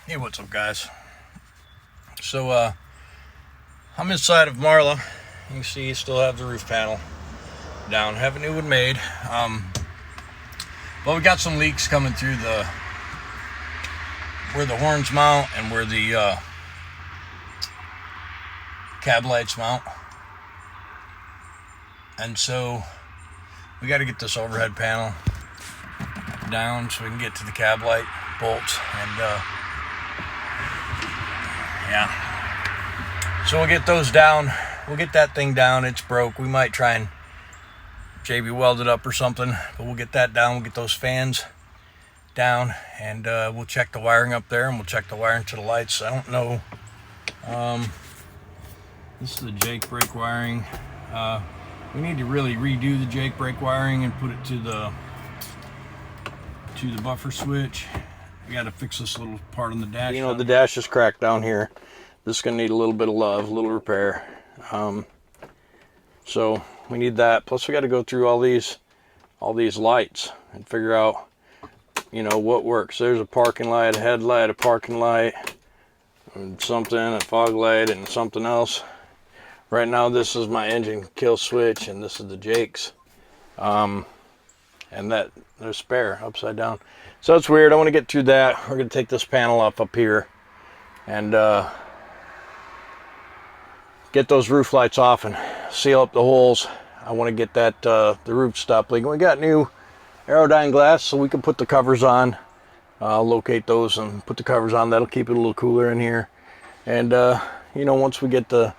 Hey, what's up, guys? So, I'm inside of Marla. You can see you still have the roof panel down. Have a new one made. But we got some leaks coming through where the horns mount and where the cab lights mount. And so we got to get this overhead panel down so we can get to the cab light bolts and yeah. So we'll get those down. We'll get that thing down. It's broke. We might try and JB weld it up or something, but we'll get that down. We'll get those fans down, and we'll check the wiring up there, and we'll check the wiring to the lights. I don't know. This is the Jake brake wiring. We need to really redo the Jake brake wiring and put it to the buffer switch. We got to fix this little part on the dash. You know, the dash is cracked down here. This is going to need a little bit of love, a little repair. So we need that. Plus we got to go through all these lights and figure out, you know, what works. There's a parking light, a headlight, a parking light, and something, a fog light, and something else. Right now this is my engine kill switch, and this is the Jake's. And that there's spare upside down. So it's weird. I want to get through that. We're going to take this panel up here and get those roof lights off and seal up the holes. I want to get that the roof stopped leaking. We got new Aerodyne glass, so we can put the covers on. Locate those and put the covers on. That'll keep it a little cooler in here. And you know, once we get the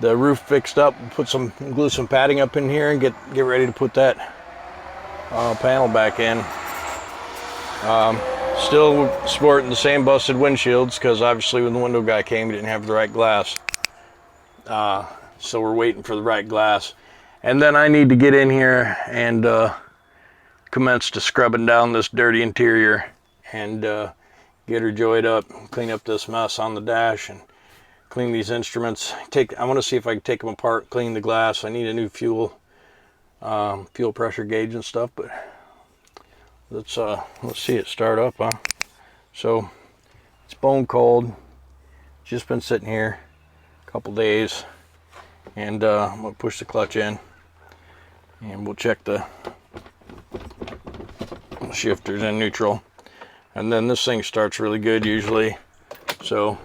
roof fixed up, we'll glue some padding up in here and get ready to put that panel back in. Still sporting the same busted windshields because obviously when the window guy came, he didn't have the right glass. So we're waiting for the right glass. And then I need to get in here and commence to scrubbing down this dirty interior and get her joyed up, clean up this mess on the dash, and clean these instruments. I want to see if I can take them apart, clean the glass. I need a new fuel pressure gauge and stuff, but let's see it start up, huh? So it's bone cold. Just been sitting here a couple days, and I'm gonna push the clutch in, and we'll check the shifters in neutral, and then this thing starts really good usually. So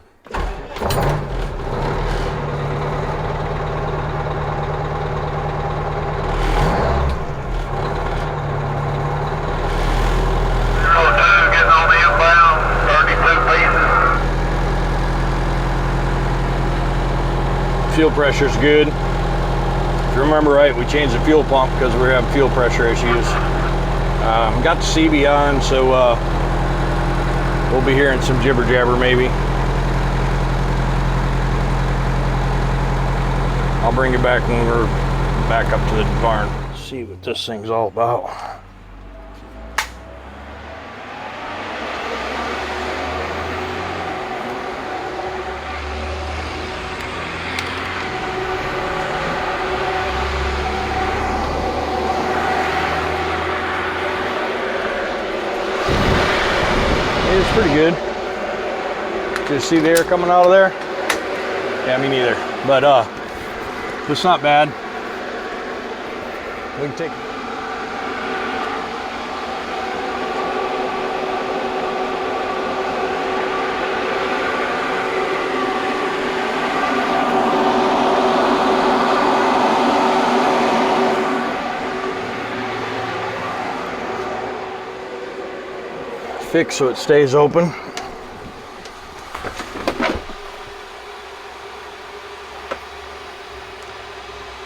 fuel pressure is good. If you remember right, we changed the fuel pump because we were having fuel pressure issues. Got the CB on, so we'll be hearing some jibber jabber maybe. I'll bring you back when we're back up to the barn. See what this thing's all about. It's pretty good. Did you see the air coming out of there? Yeah, me neither. But it's not bad. We can take fix so it stays open.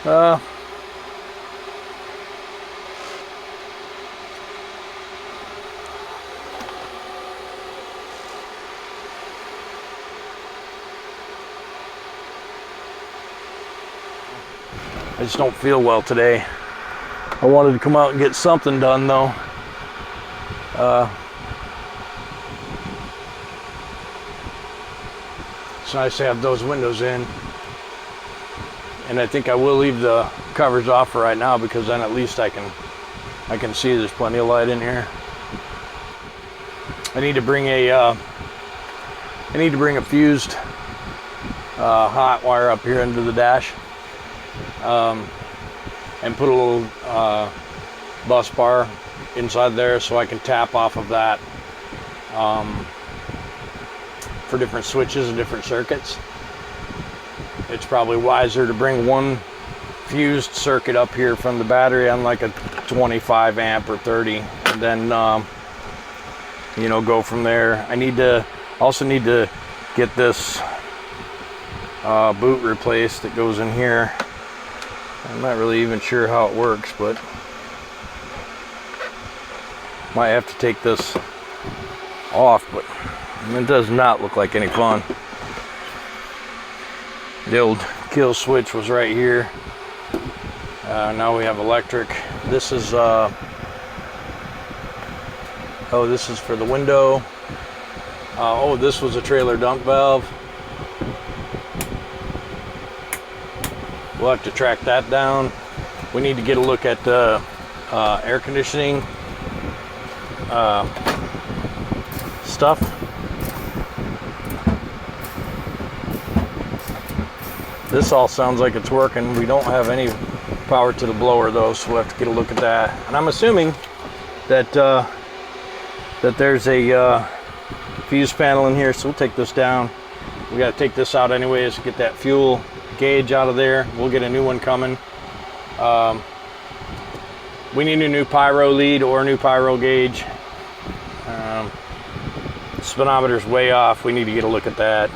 I just don't feel well today. I wanted to come out and get something done though. It's nice to have those windows in. And I think I will leave the covers off for right now, because then at least I can see there's plenty of light in here. I need to bring a I need to bring a fused hot wire up here into the dash, and put a little bus bar inside there so I can tap off of that for different switches and different circuits. It's probably wiser to bring one fused circuit up here from the battery on like a 25 amp or 30, and then you know, go from there. I also need to get this boot replaced that goes in here. I'm not really even sure how it works, but might have to take this off, but it does not look like any fun. The old kill switch was right here. Now we have electric. This is oh, this is for the window. Oh, this was a trailer dump valve. We'll have to track that down. We need to get a look at the air conditioning stuff. This all sounds like it's working. We don't have any power to the blower though, so we'll have to get a look at that. And I'm assuming that that there's a fuse panel in here, so we'll take this down. We got to take this out anyways to get that fuel gauge out of there. We'll get a new one coming. We need a new pyro lead or a new pyro gauge. Speedometer's way off. We need to get a look at that.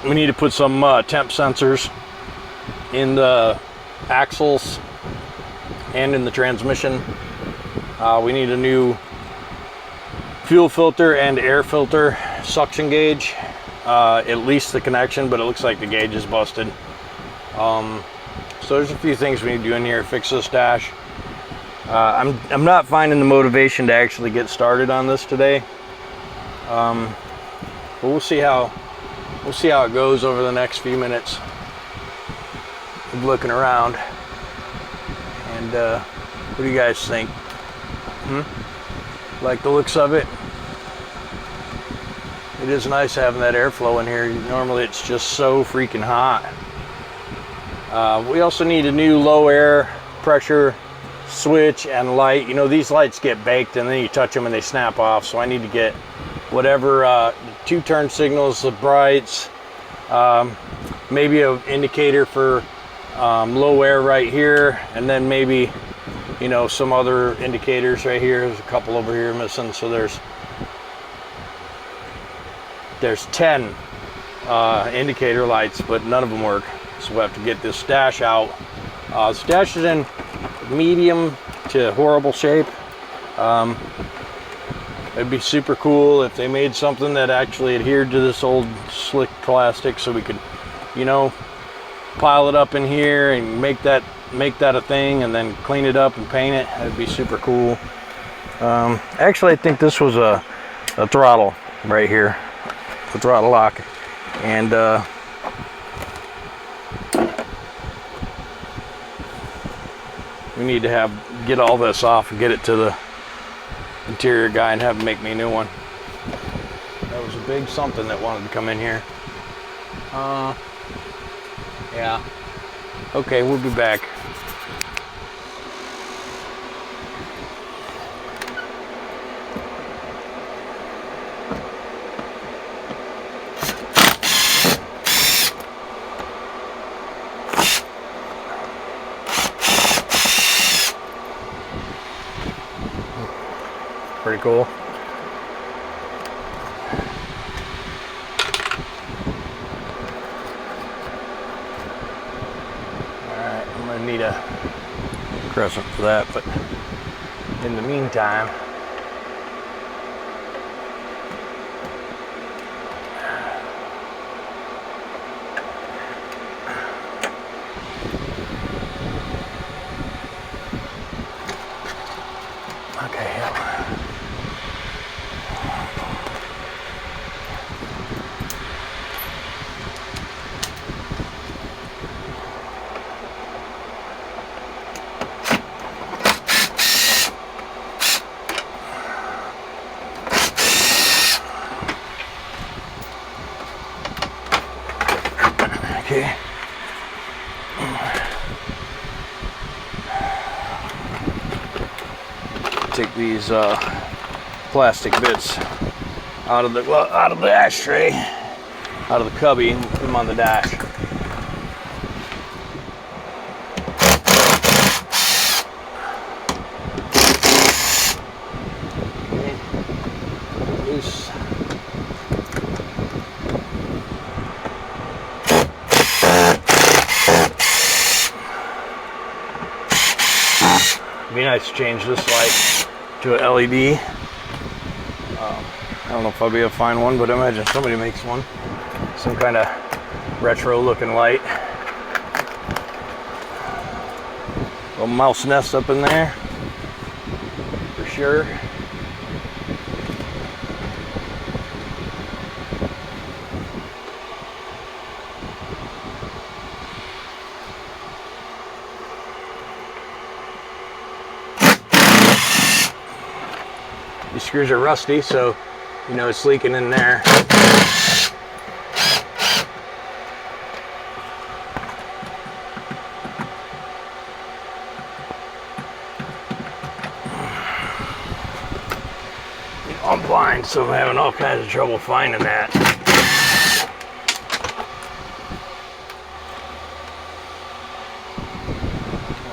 We need to put some temp sensors in the axles and in the transmission. We need a new fuel filter and air filter suction gauge. At least the connection, but it looks like the gauge is busted. So there's a few things we need to do in here. Fix this dash. I'm not finding the motivation to actually get started on this today. But we'll see how it goes over the next few minutes of looking around. And what do you guys think? Like the looks of it? It is nice having that airflow in here. Normally it's just so freaking hot. We also need a new low air pressure switch and light. You know, these lights get baked and then you touch them and they snap off. So I need to get whatever two turn signals, the brights, maybe an indicator for low air right here, and then maybe, you know, some other indicators right here. There's a couple over here missing, so there's 10 indicator lights, but none of them work. So we'll have to get this dash out. This dash is in medium to horrible shape. It'd be super cool if they made something that actually adhered to this old slick plastic, so we could, you know, pile it up in here and make that a thing, and then clean it up and paint it. That'd be super cool. Actually, I think this was a throttle right here, the throttle lock, and we need to get all this off and get it to the interior guy and have him make me a new one. That was a big something that wanted to come in here. Yeah. Okay, we'll be back. Pretty cool. Alright, I'm gonna need a crescent for that, but in the meantime, these plastic bits out of the ashtray, out of the cubby, and put them on the dash. Okay. Loose. It'd be nice to change this light to an LED. I don't know if I'll be able to find one, but I imagine somebody makes one. Some kind of retro looking light. Little mouse nest up in there, for sure. These screws are rusty, so you know it's leaking in there. I'm blind, so I'm having all kinds of trouble finding that. I'll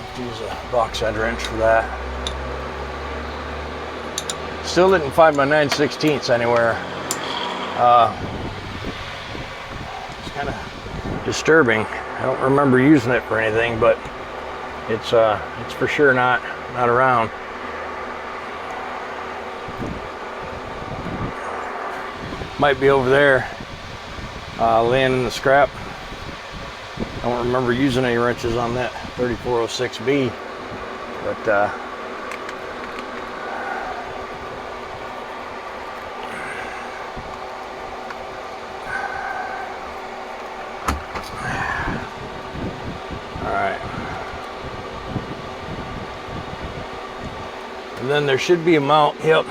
have to use a box head wrench for that. Still didn't find my 9/16 anywhere. It's kind of disturbing. I don't remember using it for anything, but it's for sure not around. Might be over there, laying in the scrap. I don't remember using any wrenches on that 3406B, but and then there should be a mount, yep.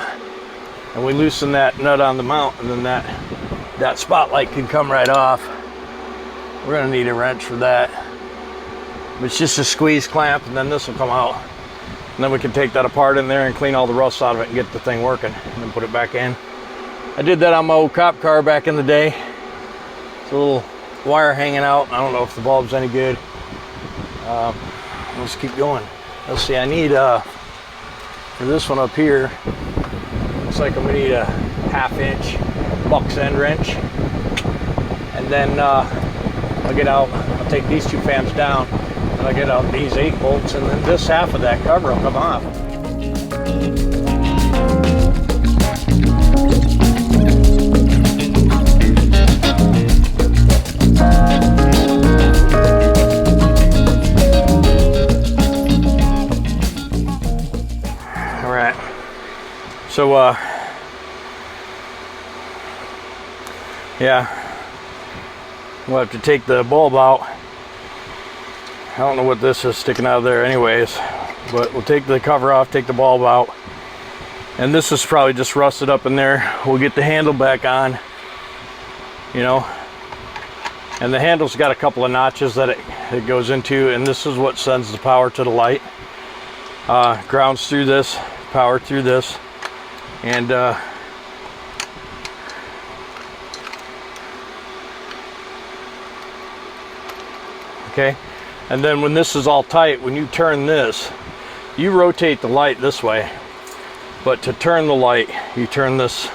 And we loosen that nut on the mount, and then that spotlight can come right off. We're gonna need a wrench for that. It's just a squeeze clamp, and then this will come out. And then we can take that apart in there and clean all the rust out of it and get the thing working, and then put it back in. I did that on my old cop car back in the day. It's a little wire hanging out. I don't know if the bulb's any good. Let's keep going. Let's see, I need for this one up here, looks like I'm gonna need a 1/2" box end wrench. And then I'll get out, I'll take these two fans down, and I'll get out these 8 bolts, and then this half of that cover will come off. So, yeah, we'll have to take the bulb out. I don't know what this is sticking out of there anyways, but we'll take the cover off, take the bulb out. And this is probably just rusted up in there. We'll get the handle back on, you know. And the handle's got a couple of notches that it goes into, and this is what sends the power to the light. Grounds through this, power through this. And okay, and then when this is all tight, when you turn this, you rotate the light this way, but to turn the light, you turn this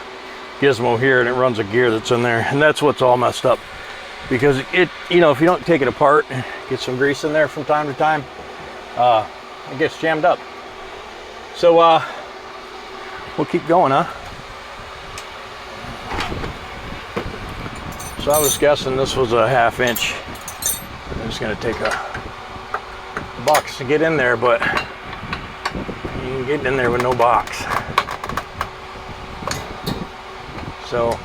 gizmo here, and it runs a gear that's in there, and that's what's all messed up, because it, you know, if you don't take it apart, get some grease in there from time to time, it gets jammed up. So we'll keep going, huh? So I was guessing this was a 1/2". I'm just gonna take a box to get in there, but you can get in there with no box. So,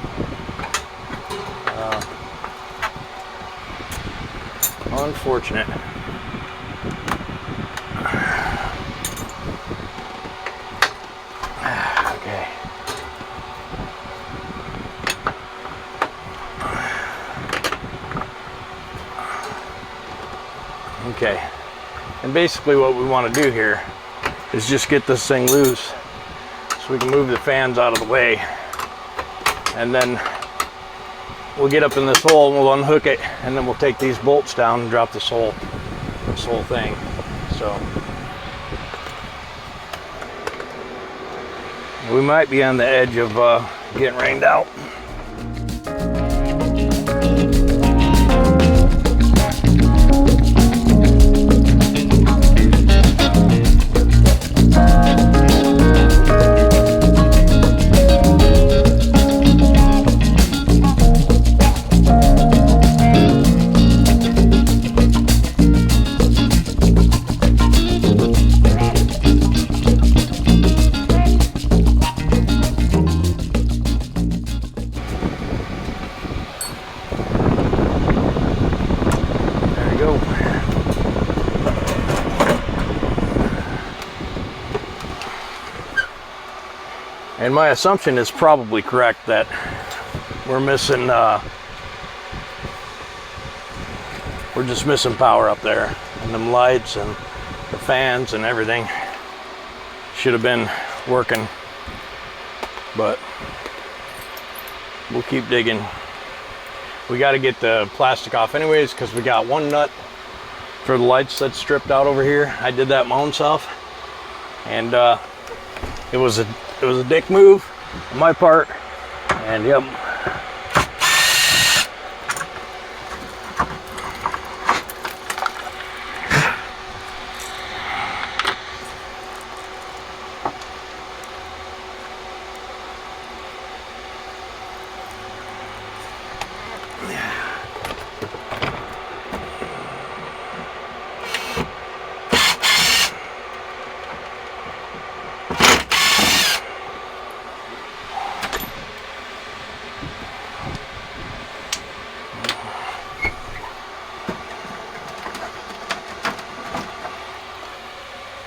unfortunate. Okay. Okay, and basically what we want to do here is just get this thing loose so we can move the fans out of the way. And then we'll get up in this hole and we'll unhook it, and then we'll take these bolts down and drop this whole thing. So we might be on the edge of getting rained out. And my assumption is probably correct that we're missing, we're just missing power up there. And them lights and the fans and everything should have been working. But we'll keep digging. We got to get the plastic off anyways, because we got one nut for the lights that's stripped out over here. I did that my own self. And it was a dick move on my part, and yep.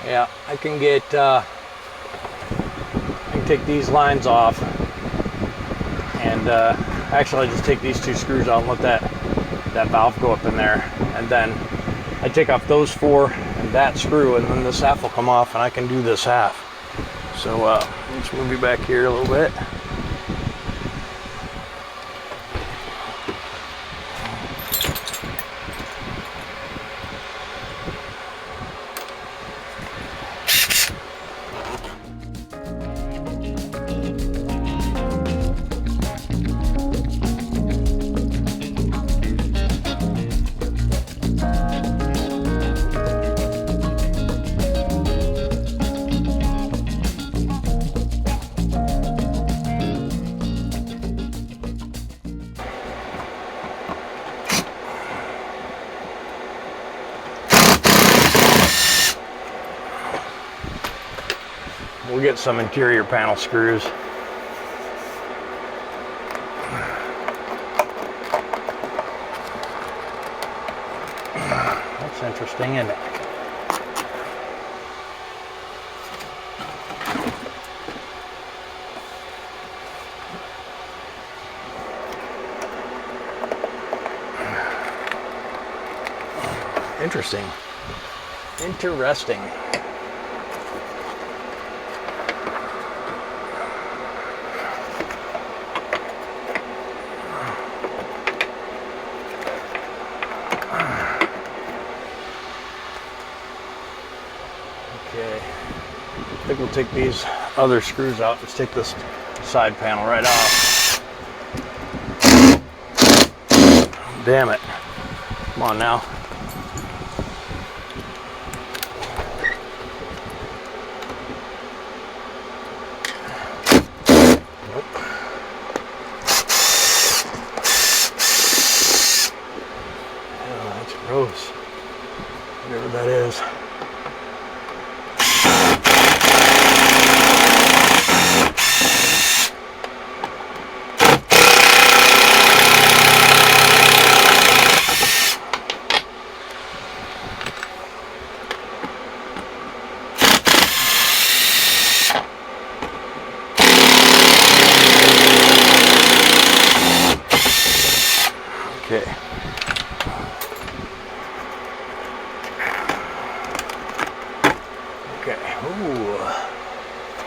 Yeah, I can take these lines off, and actually I just take these 2 screws out and let that valve go up in there, and then I take off those 4 and that screw, and then this half will come off and I can do this half. So let's move you back here a little bit. We'll get some interior panel screws. That's interesting, isn't it? Interesting. Interesting. Okay, I think we'll take these other screws out. Let's take this side panel right off. Damn it. Come on now. Nope. Oh, that's gross. Whatever that is. Okay. Okay. Ooh.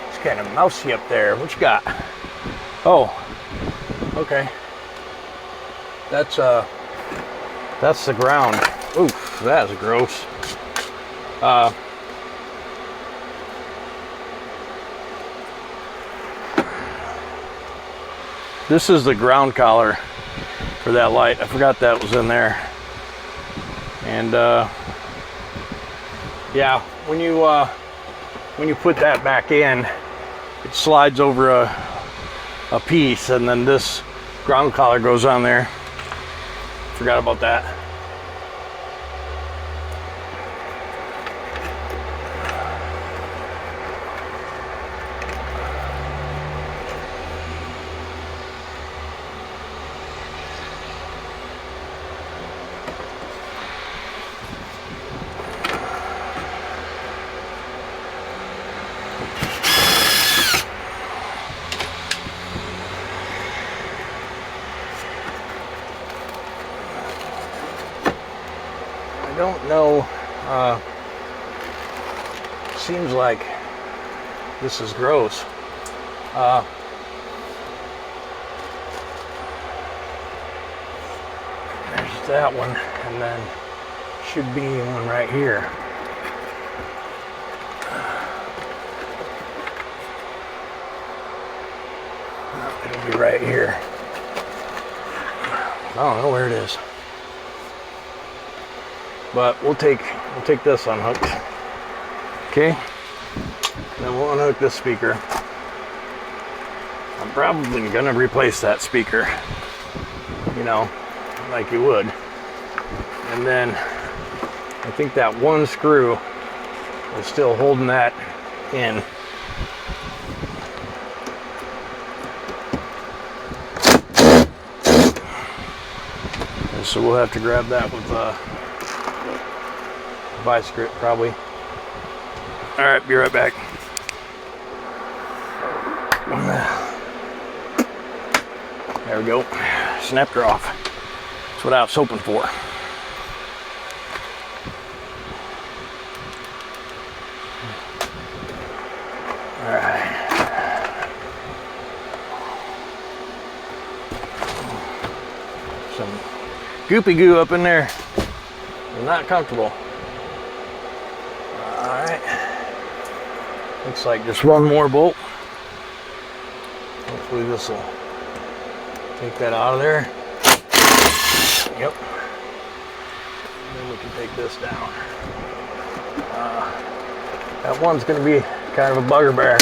It's kind of Mousey up there. What you got? Oh, okay. That's the ground. Oof, that is gross. This is the ground collar for that light. I forgot that was in there. And yeah, when you put that back in, it slides over a piece, and then this ground collar goes on there. Forgot about that. I don't know, seems like this is gross. There's that one, and then should be one right here. It'll be right here. I don't know where it is. But we'll take this unhooked. Okay. Then we'll unhook this speaker. I'm probably gonna replace that speaker, you know, like you would. And then I think that one screw is still holding that in. And so we'll have to grab that with vice grip probably. All right, be right back. There we go. Snapped her off. That's what I was hoping for. All right. Some goopy goo up in there. I'm not comfortable. Alright, looks like just one more bolt. Hopefully this will take that out of there. Yep. And then we can take this down. That one's going to be kind of a bugaboo.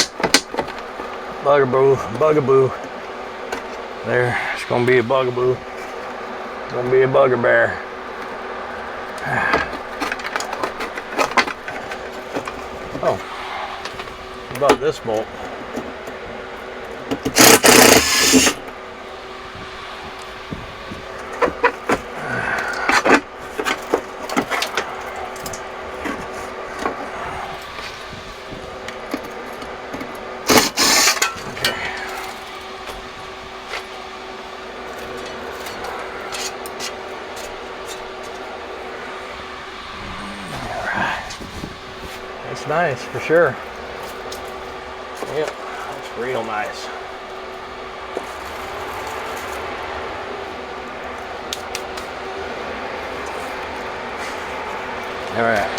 There, it's going to be a bugaboo. It's going to be a bugbear. Oh, what about this bolt? Nice for sure. Yep, that's real nice. All right.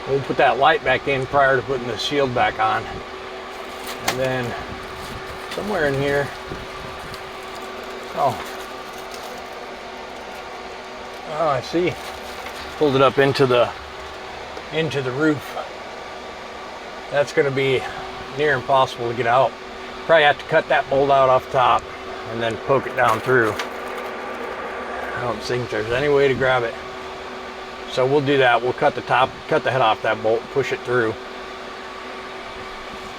We'll put that light back in prior to putting the shield back on. And then somewhere in here, oh, I see. Pulled it up into the roof. That's going to be near impossible to get out. Probably have to cut that bolt out off the top and then poke it down through. I don't think there's any way to grab it. So we'll do that. We'll cut the head off that bolt, push it through.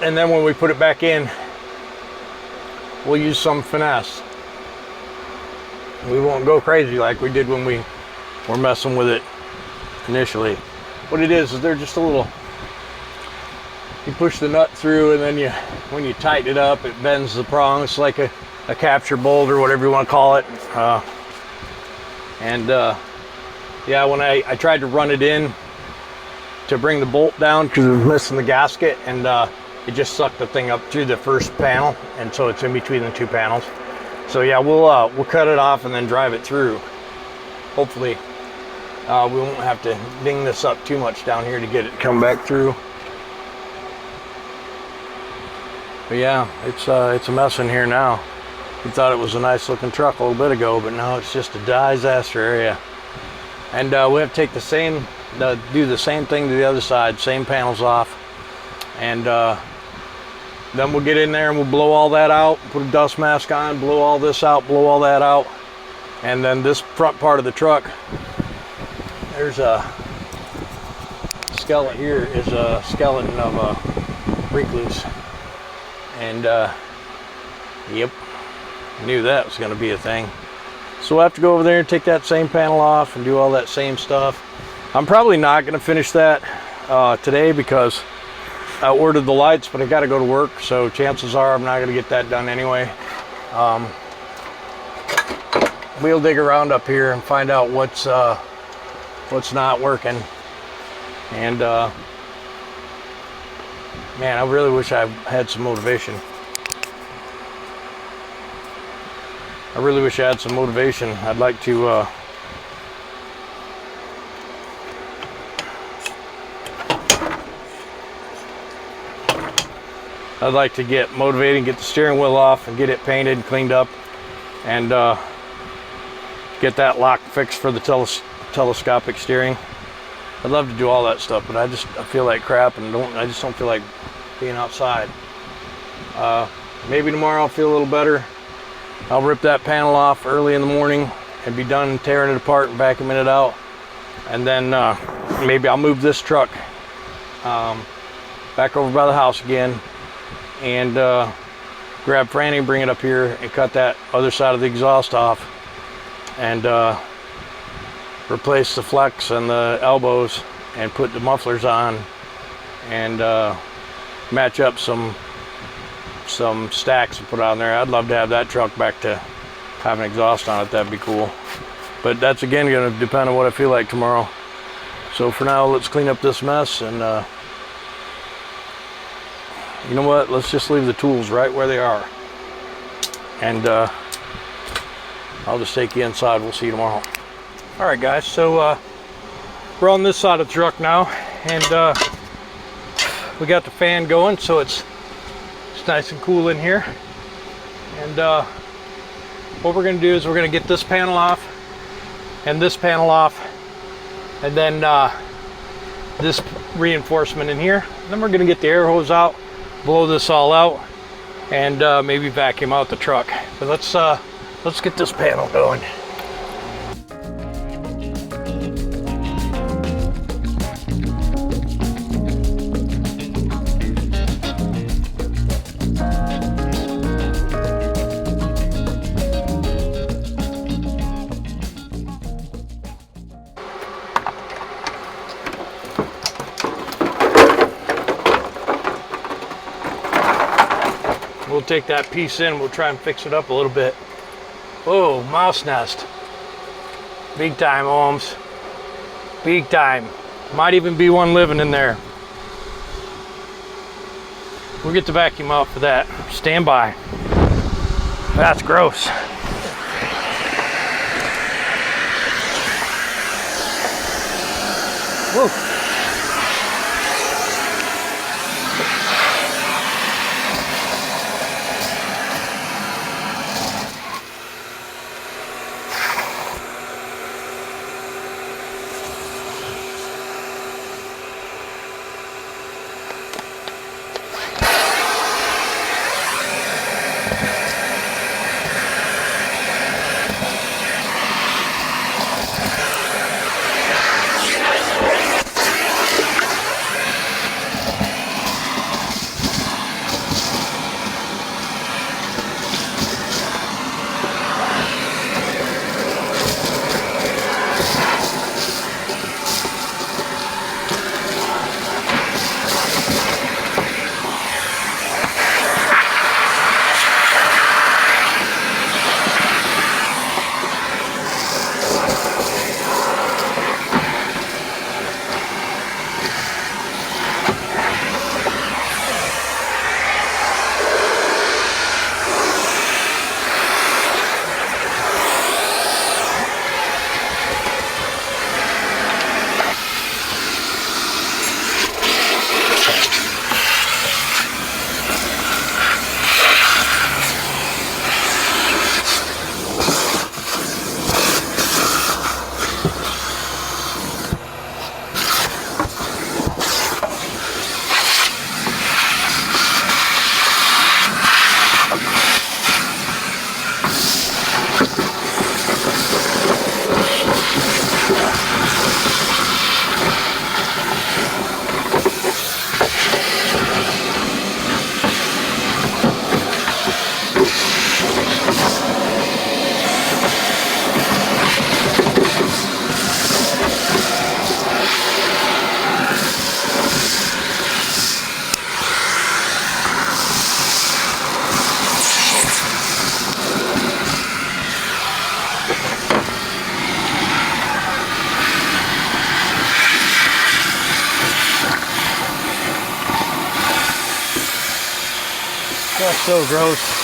And then when we put it back in, we'll use some finesse. We won't go crazy like we did when we were messing with it initially. What it is they're just a little, you push the nut through, and then when you tighten it up, it bends the prong. It's like a capture bolt or whatever you want to call it. Yeah, when I tried to run it in, to bring the bolt down because it was missing the gasket, and it just sucked the thing up through the first panel, and so it's in between the two panels. So yeah, we'll cut it off and then drive it through. Hopefully we won't have to ding this up too much down here to get it come back through. But yeah, it's a mess in here now. We thought it was a nice looking truck a little bit ago, but now it's just a disaster area. And we have to take do the same thing to the other side, same panels off, and then we'll get in there and we'll blow all that out, put a dust mask on, blow all this out, blow all that out, and then this front part of the truck, there's a skeleton here, is a skeleton of a brake loose, and yep, knew that was going to be a thing. So we'll have to go over there and take that same panel off and do all that same stuff. I'm probably not going to finish that today because I ordered the lights, but I got to go to work, so chances are I'm not going to get that done anyway. We'll dig around up here and find out what's not working. And man, I really wish I had some motivation. I really wish I had some motivation. I'd like to get motivated and get the steering wheel off and get it painted and cleaned up, and get that lock fixed for the telescopic steering. I'd love to do all that stuff, but I feel like crap, and I just don't feel like being outside. Maybe tomorrow I'll feel a little better. I'll rip that panel off early in the morning and be done tearing it apart and vacuuming it out. And then maybe I'll move this truck back over by the house again and grab Franny and bring it up here and cut that other side of the exhaust off and replace the flex and the elbows and put the mufflers on and match up some stacks and put on there. I'd love to have that truck back to having exhaust on it. That'd be cool. But that's again going to depend on what I feel like tomorrow. So for now, let's clean up this mess, and you know what? Let's just leave the tools right where they are. And I'll just take you inside. We'll see you tomorrow. All right, guys. So we're on this side of the truck now, and we got the fan going, so it's nice and cool in here. And what we're going to do is we're going to get this panel off and this panel off, and then this reinforcement in here. Then we're going to get the air hose out, blow this all out, and maybe vacuum out the truck. But let's get this panel going. We'll take that piece in, we'll try and fix it up a little bit. Oh, mouse nest. Big time, Holmes. Big time. Might even be one living in there. We'll get the vacuum out for that. Stand by. That's gross. Whoa. That's so gross.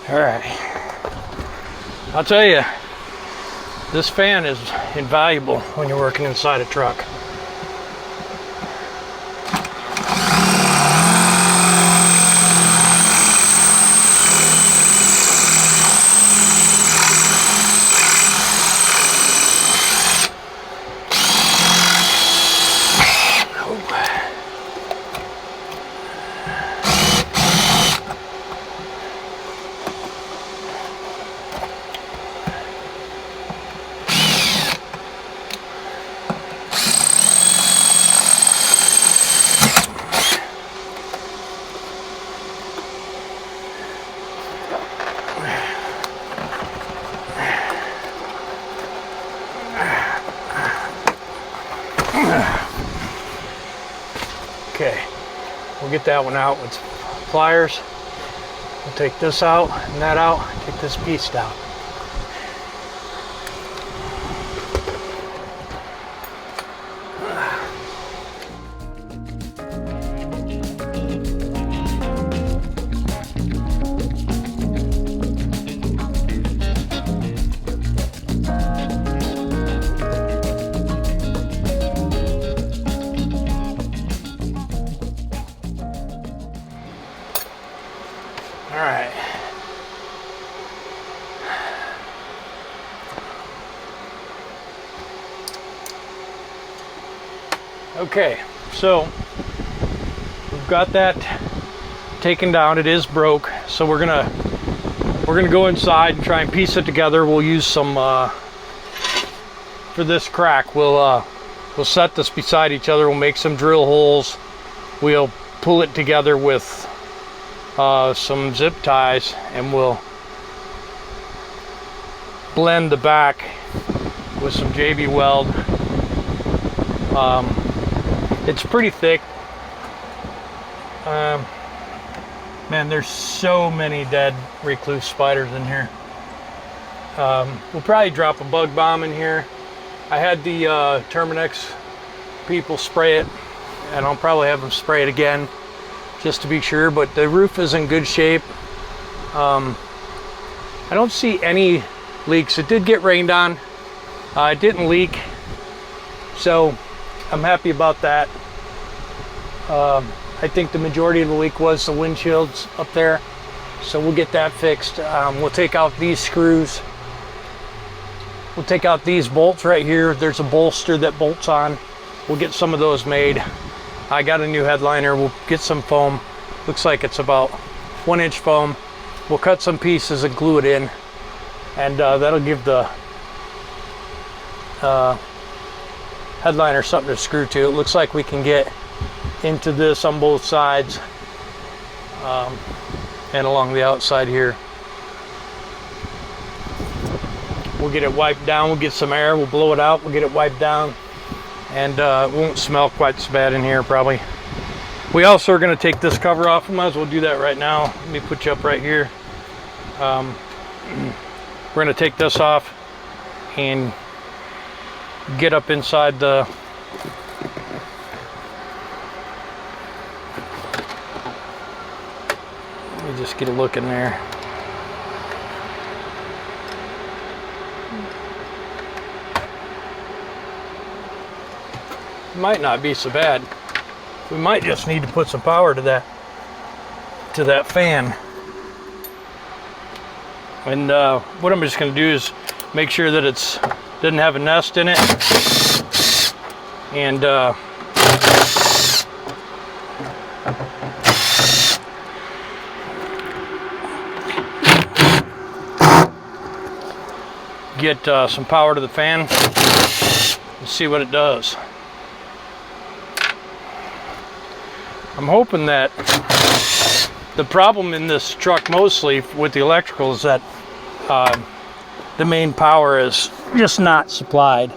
All right, I'll tell you, this fan is invaluable when you're working inside a truck. Okay, we'll get that one out with pliers. We'll take this out and that out, take this piece down. All right. Okay, so we've got that taken down. It is broke, so we're gonna go inside and try and piece it together. We'll use some for this crack. We'll set this beside each other. We'll make some drill holes. We'll pull it together with some zip ties, and we'll blend the back with some JB weld. It's pretty thick. Man, there's so many dead recluse spiders in here. We'll probably drop a bug bomb in here. I had the Terminex people spray it, and I'll probably have them spray it again just to be sure, but the roof is in good shape. I don't see any leaks. It did get rained on. It didn't leak, so I'm happy about that. I think the majority of the leak was the windshields up there, so we'll get that fixed. We'll take out these screws. We'll take out these bolts right here. There's a bolster that bolts on. We'll get some of those made. I got a new headliner. We'll get some foam. Looks like it's about 1-inch foam. We'll cut some pieces and glue it in, and that'll give the headliner something to screw to. It looks like we can get into this on both sides and along the outside here. We'll get it wiped down. We'll get some air. We'll blow it out. We'll get it wiped down, and it won't smell quite so bad in here probably. We also are going to take this cover off. We might as well do that right now. Let me put you up right here. We're going to take this off and get up inside the let me just get a look in there. Might not be so bad. We might just need to put some power to that fan. And what I'm just going to do is make sure that it's doesn't have a nest in it, and get some power to the fan and see what it does. I'm hoping that the problem in this truck mostly with the electrical is that the main power is just not supplied.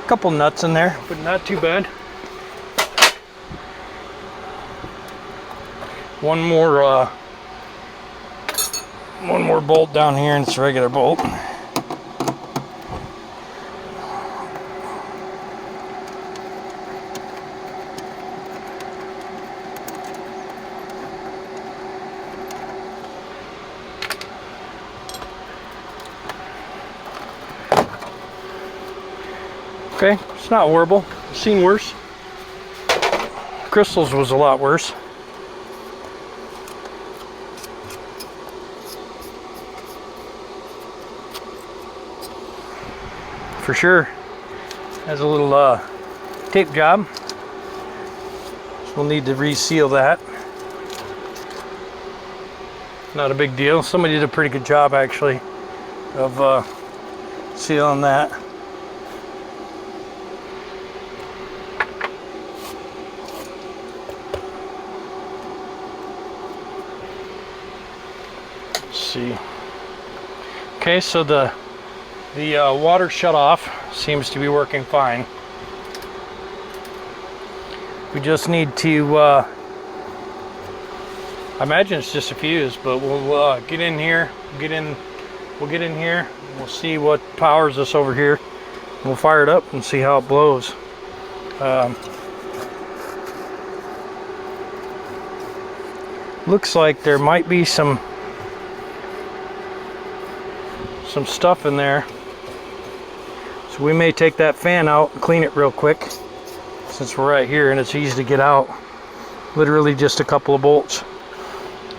Couple nuts in there, but not too bad. One more bolt down here, and it's a regular bolt. Okay, it's not horrible. I've seen worse. Crystal's was a lot worse. For sure. Has a little tape job. So we'll need to reseal that. Not a big deal. Somebody did a pretty good job actually of sealing that. See. Okay, so the water shut off seems to be working fine. We just need to I imagine it's just a fuse, but we'll get in here, we'll get in here, we'll see what powers us over here. We'll fire it up and see how it blows. Looks like there might be some stuff in there, so we may take that fan out and clean it real quick, since we're right here and it's easy to get out. Literally just a couple of bolts,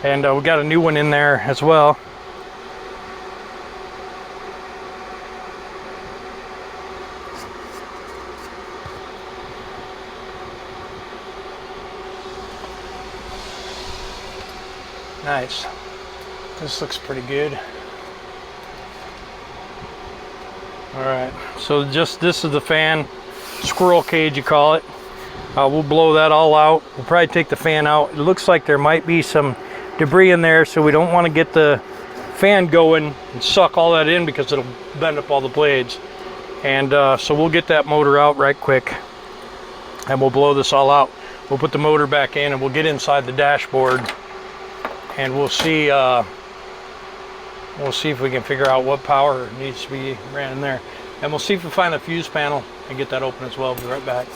and we got a new one in there as well. Nice. This looks pretty good. Alright, so just this is the fan, squirrel cage you call it. We'll blow that all out. We'll probably take the fan out. It looks like there might be some debris in there, so we don't want to get the fan going and suck all that in, because it'll bend up all the blades. And so we'll get that motor out right quick, and we'll blow this all out. We'll put the motor back in, and we'll get inside the dashboard, and we'll see if we can figure out what power needs to be ran in there. And we'll see if we find the fuse panel and get that open as well. We'll be right back.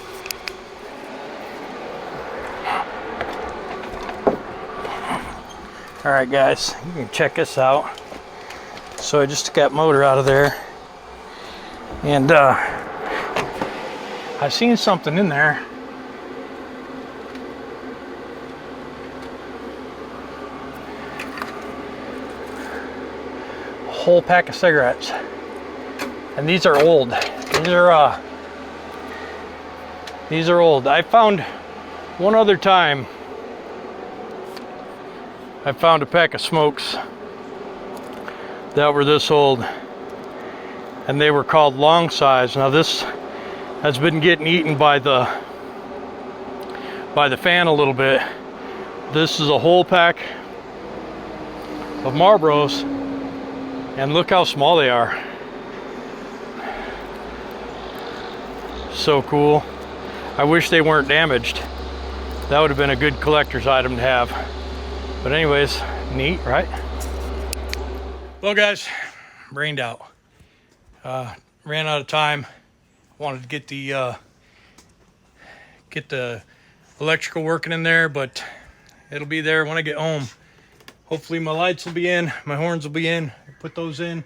All right, guys, you can check this out. So I just took that motor out of there, and I've seen something in there. Whole pack of cigarettes, and these are old. These are old. I found one other time, I found a pack of smokes that were this old, and they were called long size. Now this has been getting eaten by the fan a little bit. This is a whole pack of Marlboros, and look how small they are. So cool. I wish they weren't damaged. That would have been a good collector's item to have. But anyways, neat, right? Well guys, rained out. ran out of time. Wanted to get the electrical working in there, but it'll be there when I get home. Hopefully my lights will be in, my horns will be in. Put those in,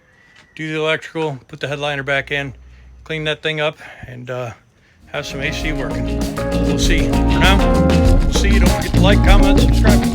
do the electrical, put the headliner back in, clean that thing up, and have some AC working. We'll see. For now, we'll see. Don't forget to like, comment, subscribe.